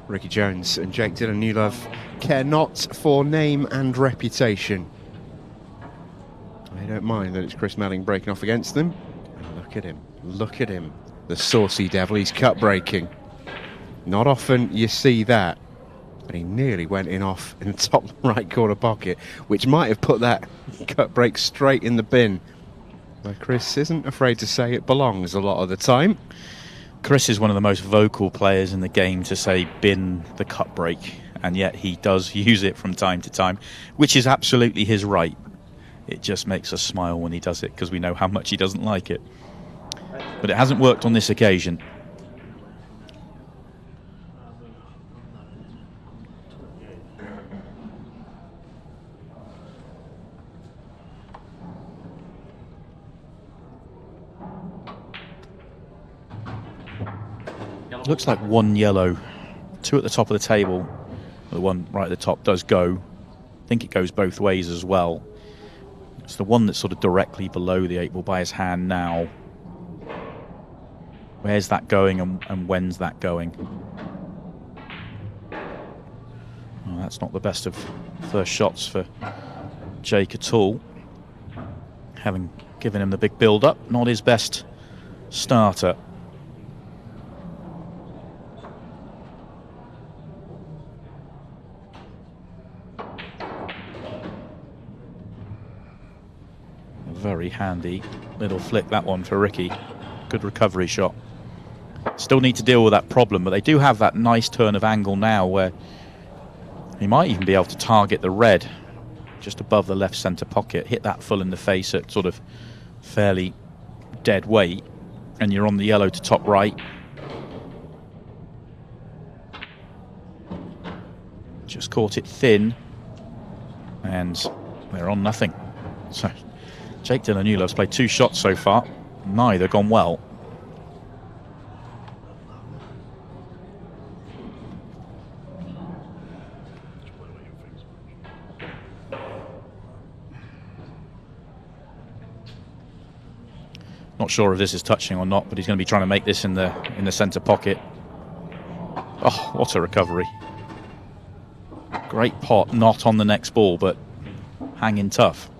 Rikki Jones and Jake Dillon Newlove care not for name and reputation. They don't mind that it's Chris Melling breaking off against them. And look at him, the saucy devil. He's cut breaking. Not often you see that. And he nearly went in off in the top right corner pocket, which might have put that cut break straight in the bin. But Chris isn't afraid to say it belongs a lot of the time. Chris is one of the most vocal players in the game to say bin the cut break, and yet he does use it from time to time, which is absolutely his right. It just makes us smile when he does it, because we know how much he doesn't like it. But it hasn't worked on this occasion. Looks like one yellow, two at the top of the table. The one right at the top does go. I think it goes both ways as well. It's the one that's sort of directly below the 8 ball by his hand now. Where's that going and when's that going? Well, that's not the best of first shots for Jake at all. Having given him the big build-up, not his best starter. Very handy little flick, that one for Rikki. Good recovery shot. Still need to deal with that problem, but they do have that nice turn of angle now where he might even be able to target the red just above the left centre pocket, hit that full in the face at sort of fairly dead weight, and you're on the yellow to top right. Just caught it thin, and they're on nothing. So Jake Dillon Newlove's played 2 shots so far, neither gone well. Not sure if this is touching or not, but he's going to be trying to make this in the centre pocket. Oh, what a recovery. Great pot, not on the next ball, but hanging tough.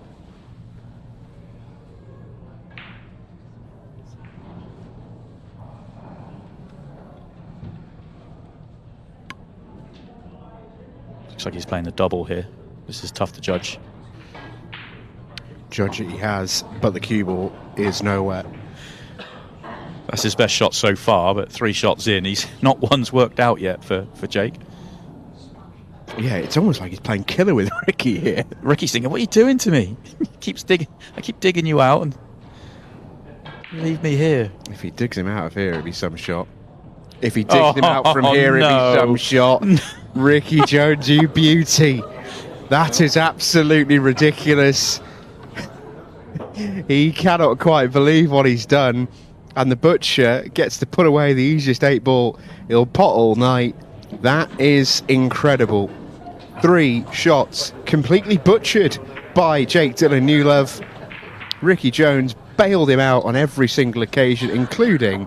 Looks like he's playing the double here. This is tough to judge. Judge it he has, but the cue ball is nowhere. That's his best shot so far, but 3 shots in, he's not one's worked out yet for Jake. Yeah, it's almost like he's playing killer with Rikki here. Ricky's thinking, what are you doing to me? I keep digging you out and leave me here. If he digs him out of here, it'd be some shot. If he digs him out from here, it'd be some shot. Rikki Jones, you beauty. That is absolutely ridiculous. He cannot quite believe what he's done. And the butcher gets to put away the easiest 8 ball he'll pot all night. That is incredible. 3 shots completely butchered by Jake Dillon Newlove. Rikki Jones bailed him out on every single occasion, including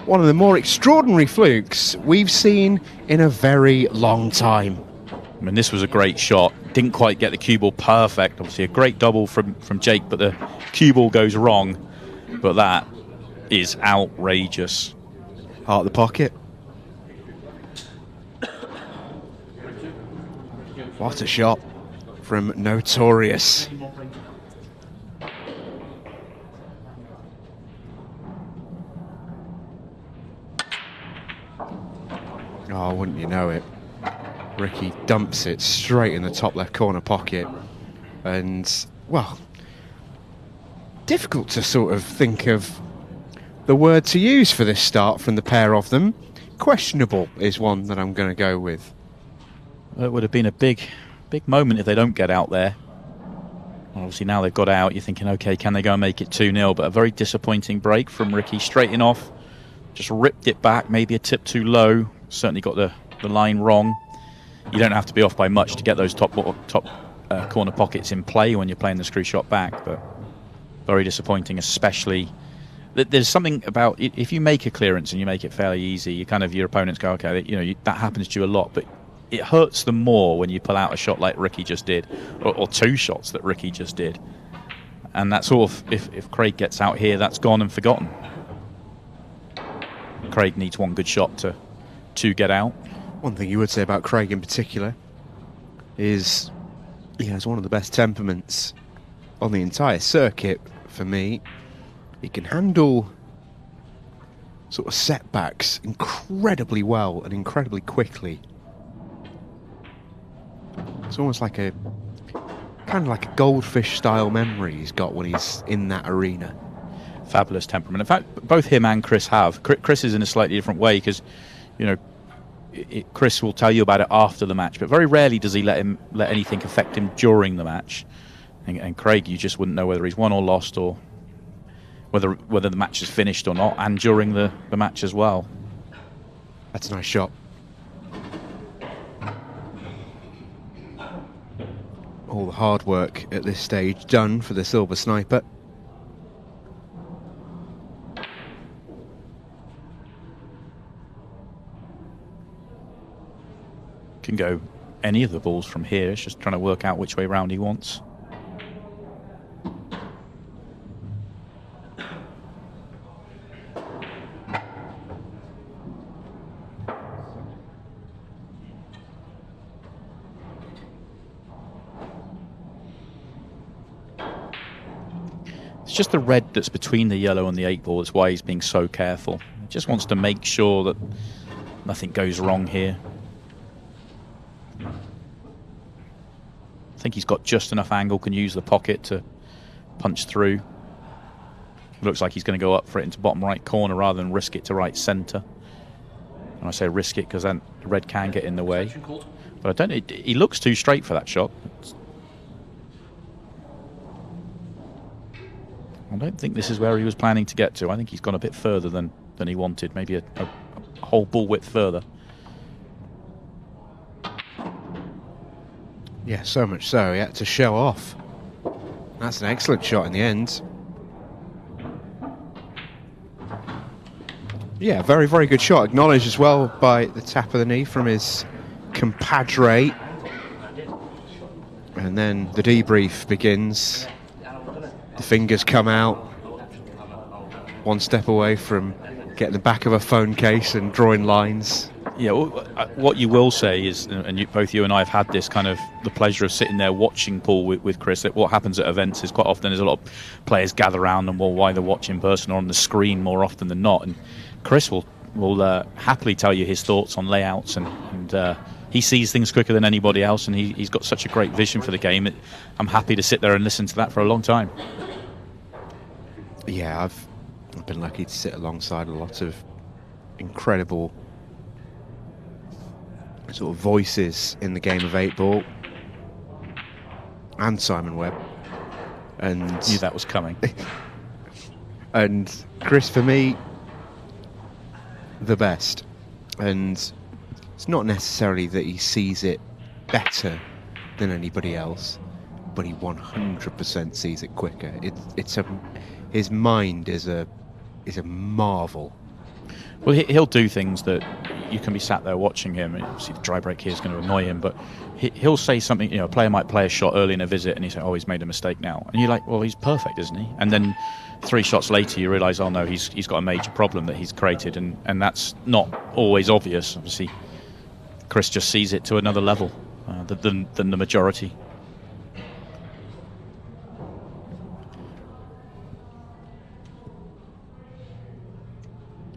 one of the more extraordinary flukes we've seen in a very long time. I mean, this was a great shot. Didn't quite get the cue ball perfect. Obviously a great double from Jake, but the cue ball goes wrong. But that is outrageous. Heart of the pocket. What a shot from Notorious. Oh, wouldn't you know it. Rikki dumps it straight in the top left corner pocket. And, well, difficult to sort of think of the word to use for this start from the pair of them. Questionable is one that I'm going to go with. Well, it would have been a big moment if they don't get out there. Obviously now they've got out, you're thinking, okay, can they go and make it 2-0? But a very disappointing break from Rikki, straight off. Just ripped it back, maybe a tip too low. Certainly got the line wrong. You don't have to be off by much to get those top corner pockets in play when you're playing the screw shot back. But very disappointing, especially there's something about if you make a clearance and you make it fairly easy, your opponents go, okay, that happens to you a lot, but it hurts them more when you pull out a shot like Rikki just did, or 2 shots that Rikki just did. And that sort of, if Craig gets out here, that's gone and forgotten. Craig needs one good shot to get out. One thing you would say about Craig in particular is he has one of the best temperaments on the entire circuit for me. He can handle sort of setbacks incredibly well and incredibly quickly. It's almost like a goldfish style memory he's got when he's in that arena. Fabulous temperament. In fact, both him and Chris have. Chris is in a slightly different way because, Chris will tell you about it after the match, but very rarely does he let anything affect him during the match. And Craig, you just wouldn't know whether he's won or lost, or whether the match is finished or not, and during the match as well. That's a nice shot. All the hard work at this stage done for the Silver Sniper. Can go any of the balls from here. It's just trying to work out which way round he wants. It's just the red that's between the yellow and the 8-ball. That's why he's being so careful. He just wants to make sure that nothing goes wrong here. I think he's got just enough angle, can use the pocket to punch through. Looks like he's going to go up for it into bottom right corner rather than risk it to right centre. And I say risk it because then the red can get in the way. But he looks too straight for that shot. I don't think this is where he was planning to get to. I think he's gone a bit further than he wanted, maybe a whole ball width further. Yeah, so much so he had to show off. That's an excellent shot in the end. Yeah, very, very good shot. Acknowledged as well by the tap of the knee from his compadre. And then the debrief begins. The fingers come out. One step away from getting the back of a phone case and drawing lines. Yeah, what you will say is, and both you and I have had this kind of the pleasure of sitting there watching pool with Chris, that what happens at events is quite often there's a lot of players gather around and will either watch in person or on the screen more often than not. And Chris will happily tell you his thoughts on layouts, and he sees things quicker than anybody else, and he's got such a great vision for the game. I'm happy to sit there and listen to that for a long time. Yeah, I've been lucky to sit alongside a lot of incredible sort of voices in the game of 8-ball, and Simon Webb, and knew that was coming. And Chris, for me, the best. And it's not necessarily that he sees it better than anybody else, but he 100% sees it quicker. His mind is a marvel. Well, he'll do things that you can be sat there watching him. See, the dry break here is going to annoy him, but he'll say something. A player might play a shot early in a visit, and he say, "Oh, he's made a mistake now," and you're like, "Well, he's perfect, isn't he?" And then 3 shots later, you realise, "Oh no, he's got a major problem that he's created," and that's not always obvious. Obviously, Chris just sees it to another level than the majority.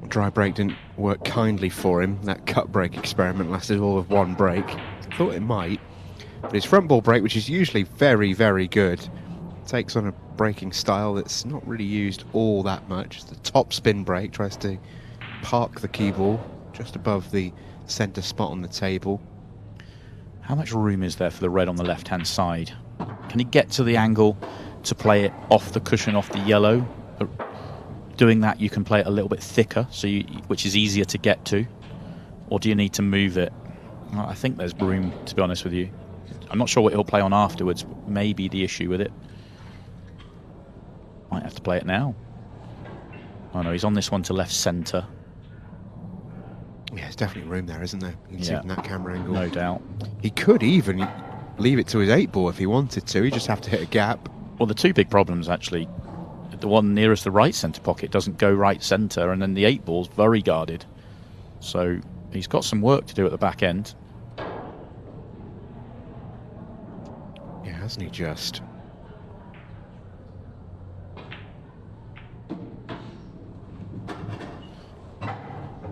Dry break didn't work kindly for him. That cut break experiment lasted all of 1 break. Thought it might, but his front ball break, which is usually very, very good, takes on a breaking style that's not really used all that much. The top spin break tries to park the cue ball just above the centre spot on the table. How much room is there for the red on the left-hand side? Can he get to the angle to play it off the cushion, off the yellow? Doing that, you can play it a little bit thicker, which is easier to get to. Or do you need to move it? Well, I think there's room, to be honest with you. I'm not sure what he'll play on afterwards. Maybe the issue with it. Might have to play it now. Oh no, he's on this one to left centre. Yeah, there's definitely room there, isn't there? You can see from that camera angle. No doubt. He could even leave it to his 8-ball if he wanted to. He just have to hit a gap. Well, the two big problems, actually, the one nearest the right centre pocket doesn't go right centre, and then the 8-ball's very guarded. So he's got some work to do at the back end. Yeah, hasn't he just?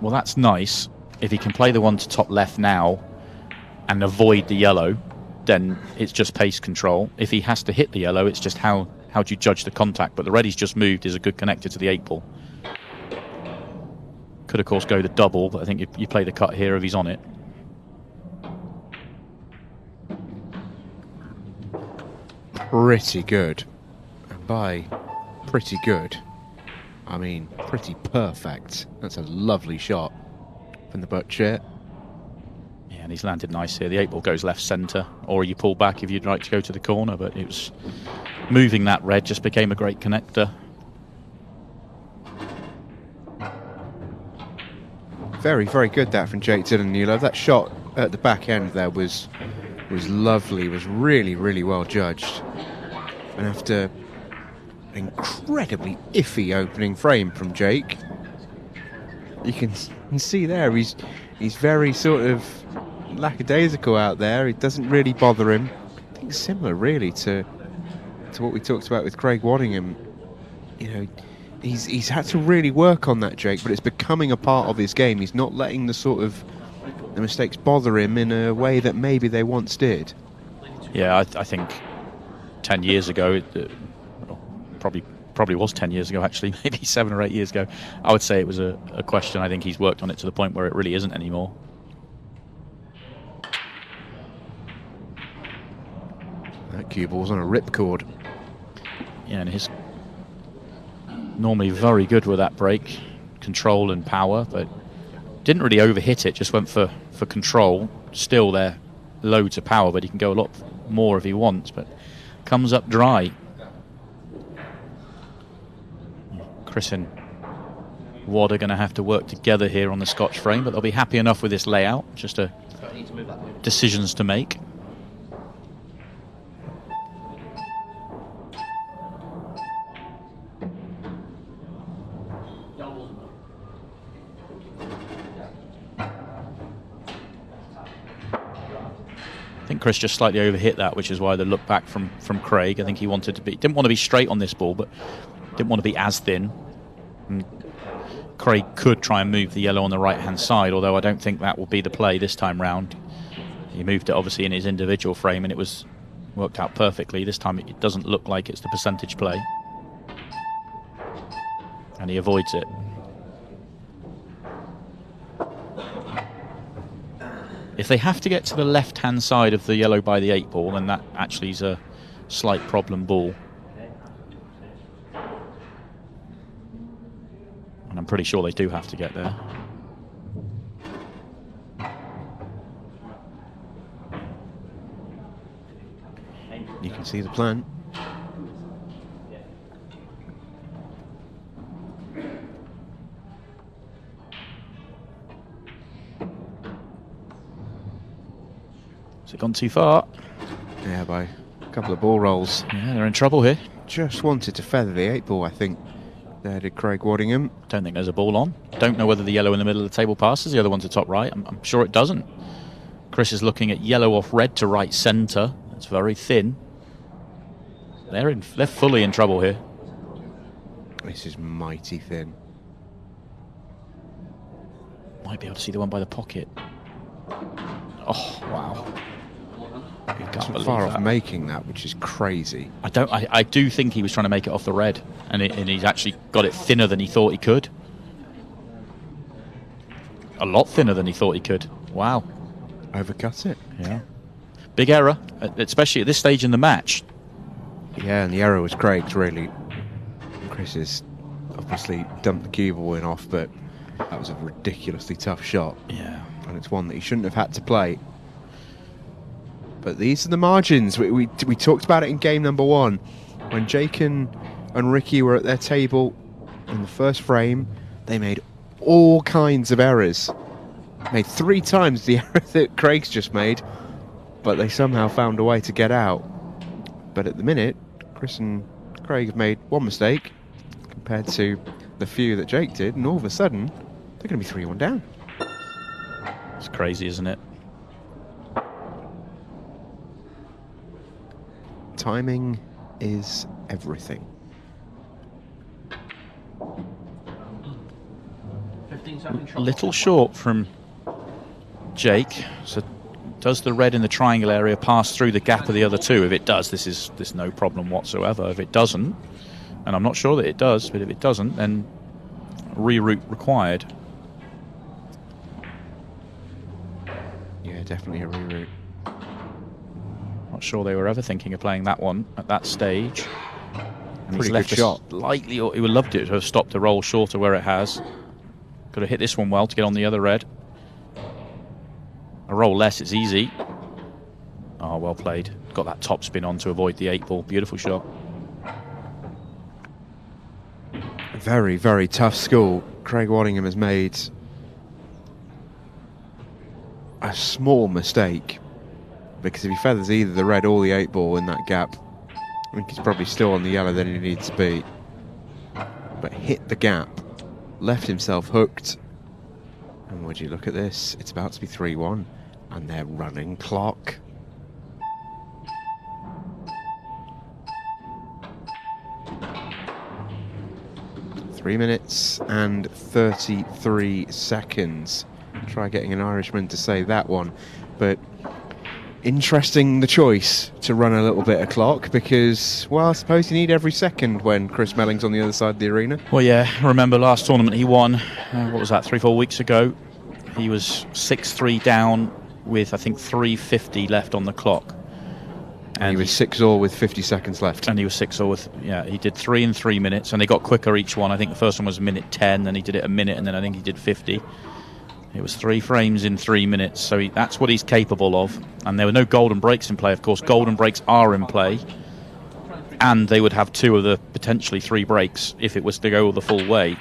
Well, that's nice. If he can play the one to top left now and avoid the yellow, then it's just pace control. If he has to hit the yellow, it's just how do you judge the contact. But the red he's just moved is a good connector to the 8-ball. Could, of course, go the double, but I think you play the cut here if he's on it. Pretty good. And by pretty good, I mean pretty perfect. That's a lovely shot from the butcher. Yeah, and he's landed nice here. The 8-ball goes left centre, or you pull back if you'd like to go to the corner, but it was moving that red just became a great connector. Very, very good that from Jake Dillon Newlove. That shot at the back end there was lovely, was really, really well judged. And after an incredibly iffy opening frame from Jake, you can see there he's very sort of lackadaisical out there. It doesn't really bother him. I think similar really to what we talked about with Craig Waddingham. You know, he's had to really work on that, Jake, but it's becoming a part of his game. He's not letting the mistakes bother him in a way that maybe they once did. Yeah, I think 10 years ago, probably was 10 years ago actually, maybe 7 or 8 years ago, I would say it was a question. I think he's worked on it to the point where it really isn't anymore. That cue ball's on a ripcord. Yeah, and he's normally very good with that break, control and power, but didn't really overhit it, just went for control. Still there, loads of power, but he can go a lot more if he wants, but comes up dry. Chris and Wad are going to have to work together here on the Scotch frame, but they'll be happy enough with this layout. Just decisions to make. I think Chris just slightly overhit that, which is why the look back from Craig. I think he didn't want to be straight on this ball, but didn't want to be as thin. And Craig could try and move the yellow on the right hand side, although I don't think that will be the play this time round. He moved it obviously in his individual frame and it was worked out perfectly. This time it doesn't look like it's the percentage play, and he avoids it. If they have to get to the left hand side of the yellow by the 8-ball, then that actually is a slight problem ball. And I'm pretty sure they do have to get there. You can see the plan. Has it gone too far? Yeah, by a couple of ball rolls. Yeah, they're in trouble here. Just wanted to feather the 8-ball, I think. There did Craig Waddingham. Don't think there's a ball on. Don't know whether the yellow in the middle of the table passes. The other one's to top right. I'm sure it doesn't. Chris is looking at yellow off red to right centre. It's very thin. They're fully in trouble here. This is mighty thin. Might be able to see the one by the pocket. Oh, wow. You can't believe Far that. off making that, which is crazy. I do think he was trying to make it off the red, and he's actually got it thinner than he thought he could. A lot thinner than he thought he could. Wow. Overcut it. Yeah. Big error, especially at this stage in the match. Yeah, and the error was Craig's, really. Chris has obviously dumped the cue ball in off, but that was a ridiculously tough shot. Yeah. And it's one that he shouldn't have had to play. But these are the margins. We talked about it in game number 1. When Jake and Rikki were at their table In the first frame, they made all kinds of errors. Made 3 times the error that Craig's just made, but they somehow found a way to get out. But at the minute, Chris and Craig have made 1 mistake compared to the few that Jake did, and all of a sudden, they're going to be 3-1 down. It's crazy, isn't it? Timing is everything. 15-second shot. Little short from Jake. So does the red in the triangle area pass through the gap of the other two? If it does, there's no problem whatsoever. If it doesn't, and I'm not sure that it does, but if it doesn't, then reroute required. Yeah, definitely a reroute. Not sure they were ever thinking of playing that one at that stage. And Pretty he's left good shot. Slightly, he would have loved it to have stopped the roll shorter where it has. Could have hit this one well to get on the other red. A roll less, it's easy. Oh, well played. Got that top spin on to avoid the 8 ball. Beautiful shot. Very, very tough school. Craig Waddingham has made a small mistake, because if he feathers either the red or the 8 ball in that gap, I think he's probably still on the yellow than he needs to be. But hit the gap, left himself hooked, and would you look at this? It's about to be 3-1, and they're running clock. Three minutes and 33 seconds. Try getting an Irishman to say that one, but interesting the choice to run a little bit of clock, because, well, I suppose you need every second when Chris Melling's on the other side of the arena. Well, yeah, I remember last tournament he won, what was that, 3-4 weeks ago? He was 6-3 down with, I think, 3:50 left on the clock. And he was 6-all with 50 seconds left. And he was 6-all with, yeah, he did 3 in 3 minutes, and they got quicker each one. I think the first one was a minute 10, then he did it a minute, and then I think he did 50. It was 3 frames in 3 minutes, so that's what he's capable of. And there were no golden breaks in play, of course. Golden breaks are in play, and they would have 2 of the potentially 3 breaks if it was to go the full way.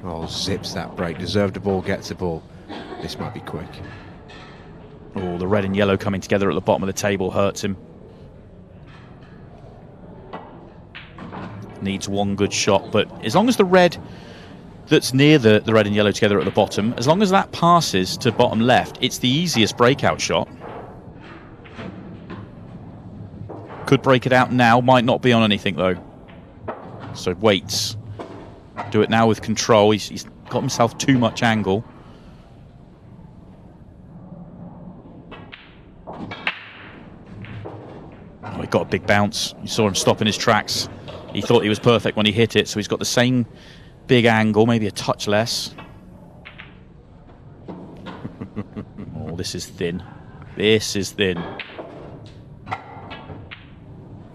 Oh, zips that break. Deserved a ball, gets a ball. This might be quick. Oh, the red and yellow coming together at the bottom of the table hurts him. Needs 1 good shot, but as long as the red that's near the red and yellow together at the bottom, as long as that passes to bottom left, it's the easiest breakout shot. Could break it out now, might not be on anything though. So waits. Do it now with control. He's got himself too much angle. Oh, he got a big bounce. You saw him stop in his tracks. He thought he was perfect when he hit it, so he's got the same big angle, maybe a touch less. Oh, this is thin. This is thin.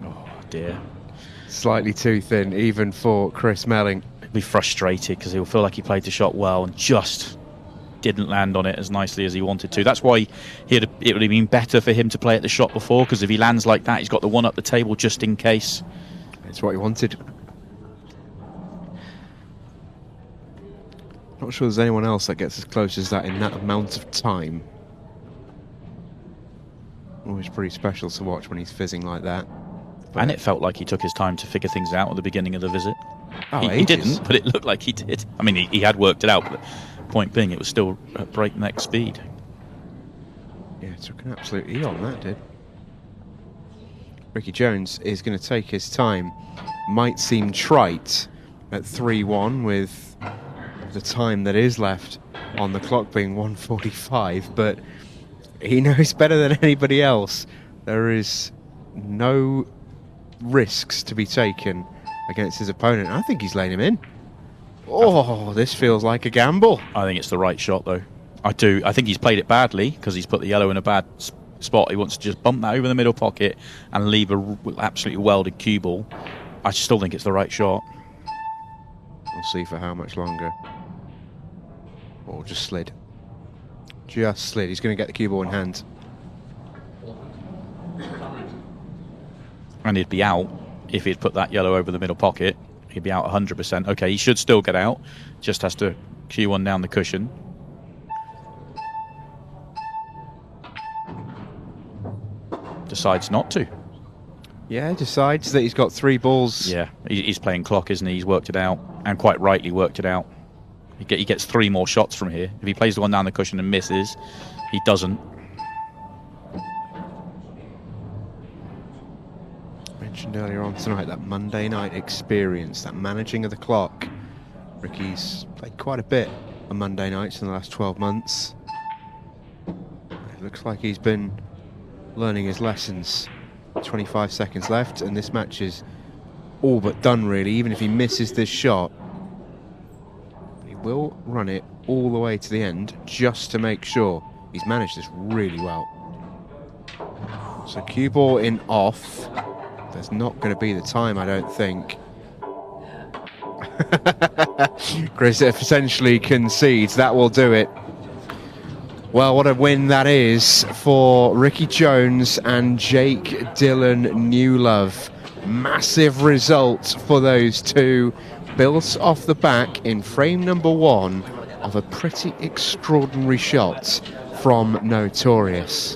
Oh, dear. Slightly too thin, even for Chris Melling. He'll be frustrated because he'll feel like he played the shot well and just didn't land on it as nicely as he wanted to. That's why it would have been better for him to play at the shot before, because if he lands like that, he's got the one up the table just in case. It's what he wanted. Not sure there's anyone else that gets as close as that in that amount of time. Always pretty special to watch when he's fizzing like that. But and it felt like he took his time to figure things out at the beginning of the visit. Oh, he didn't, but it looked like he did. I mean, he had worked it out, but point being, it was still at breakneck speed. Yeah, it took an absolute eon, that did. Rikki Jones is going to take his time. Might seem trite at 3-1 with the time that is left on the clock being 1:45, but he knows better than anybody else. There is no risks to be taken against his opponent. I think he's laying him in. Oh, this feels like a gamble. I think it's the right shot, though. I do. I think he's played it badly because he's put the yellow in a bad spot. He wants to just bump that over the middle pocket and leave a absolutely welded cue ball. I still think it's the right shot. We'll see for how much longer. Oh, just slid. Just slid. He's going to get the cue ball in hand. And he'd be out if he'd put that yellow over the middle pocket. He'd be out 100%. Okay, he should still get out. Just has to cue one down the cushion. Decides not to. Yeah, decides that he's got 3 balls. Yeah, he's playing clock, isn't he? He's worked it out, and quite rightly worked it out. He gets 3 more shots from here. If he plays the one down the cushion and misses, he doesn't. Mentioned earlier on tonight that Monday night experience, that managing of the clock. Rikki's played quite a bit on Monday nights in the last 12 months. It looks like he's been learning his lessons. 25 seconds left, and this match is all but done, really. Even if he misses this shot, he will run it all the way to the end just to make sure. He's managed this really well. So cue ball in off. There's not going to be the time, I don't think. Chris essentially concedes. That will do it. Well, what a win that is for Rikki Jones and Jake Dylan Newlove. Massive result for those two, built off the back in frame number 1 of a pretty extraordinary shot from Notorious.